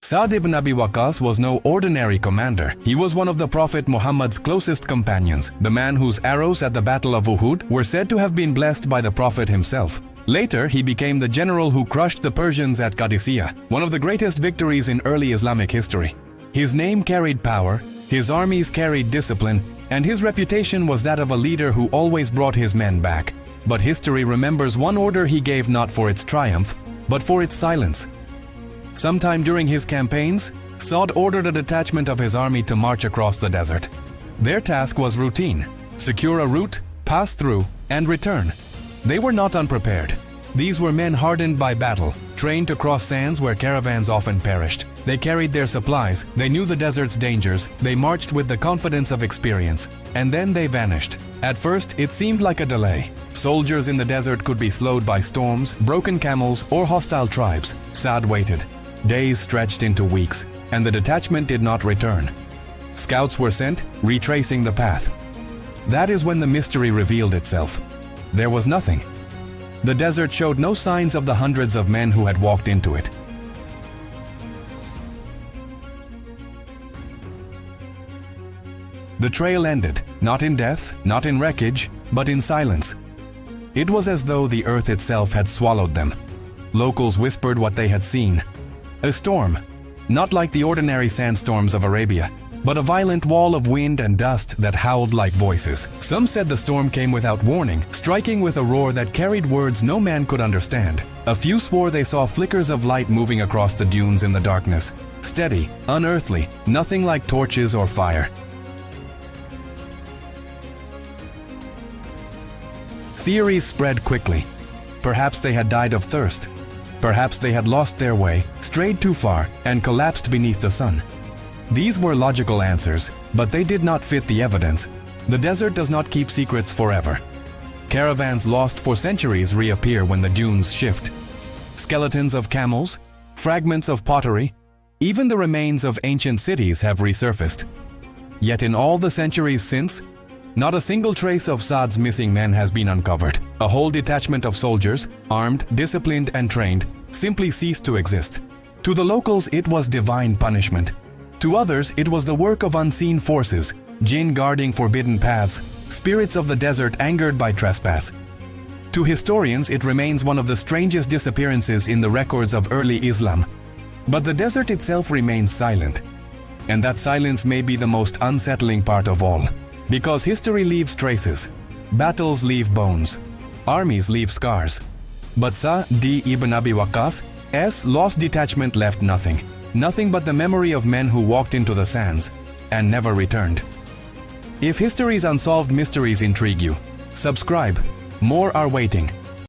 Sa'd ibn Abi Waqqas was no ordinary commander. He was one of the Prophet Muhammad's closest companions, the man whose arrows at the Battle of Uhud were said to have been blessed by the Prophet himself. Later, he became the general who crushed the Persians at Qadisiyah, one of the greatest victories in early Islamic history. His name carried power, his armies carried discipline, and his reputation was that of a leader who always brought his men back. But history remembers one order he gave not for its triumph, but for its silence. Sometime during his campaigns, Sa'd ordered a detachment of his army to march across the desert. Their task was routine: secure a route, pass through, and return. They were not unprepared. These were men hardened by battle, trained to cross sands where caravans often perished. They carried their supplies, they knew the desert's dangers, they marched with the confidence of experience, and then they vanished. At first, it seemed like a delay. Soldiers in the desert could be slowed by storms, broken camels, or hostile tribes. Sa'd waited. Days stretched into weeks, and the detachment did not return. Scouts were sent, retracing the path. That is when the mystery revealed itself. There was nothing. The desert showed no signs of the hundreds of men who had walked into it. The trail ended, not in death, not in wreckage, but in silence. It was as though the earth itself had swallowed them. Locals whispered what they had seen. A storm, not like the ordinary sandstorms of Arabia, but a violent wall of wind and dust that howled like voices. Some said the storm came without warning, striking with a roar that carried words no man could understand. A few swore they saw flickers of light moving across the dunes in the darkness. Steady, unearthly, nothing like torches or fire. Theories spread quickly. Perhaps they had died of thirst. Perhaps they had lost their way, strayed too far, and collapsed beneath the sun. These were logical answers, but they did not fit the evidence. The desert does not keep secrets forever. Caravans lost for centuries reappear when the dunes shift. Skeletons of camels, fragments of pottery, even the remains of ancient cities have resurfaced. Yet in all the centuries since, not a single trace of Sa'd's missing men has been uncovered. A whole detachment of soldiers, armed, disciplined, and trained, simply ceased to exist. To the locals, it was divine punishment. To others, it was the work of unseen forces, jinn guarding forbidden paths, spirits of the desert angered by trespass. To historians, it remains one of the strangest disappearances in the records of early Islam. But the desert itself remains silent. And that silence may be the most unsettling part of all. Because history leaves traces, battles leave bones, armies leave scars. But Sa'd ibn Abi Waqqas' lost detachment left nothing. Nothing but the memory of men who walked into the sands and never returned. If history's unsolved mysteries intrigue you, subscribe. More are waiting.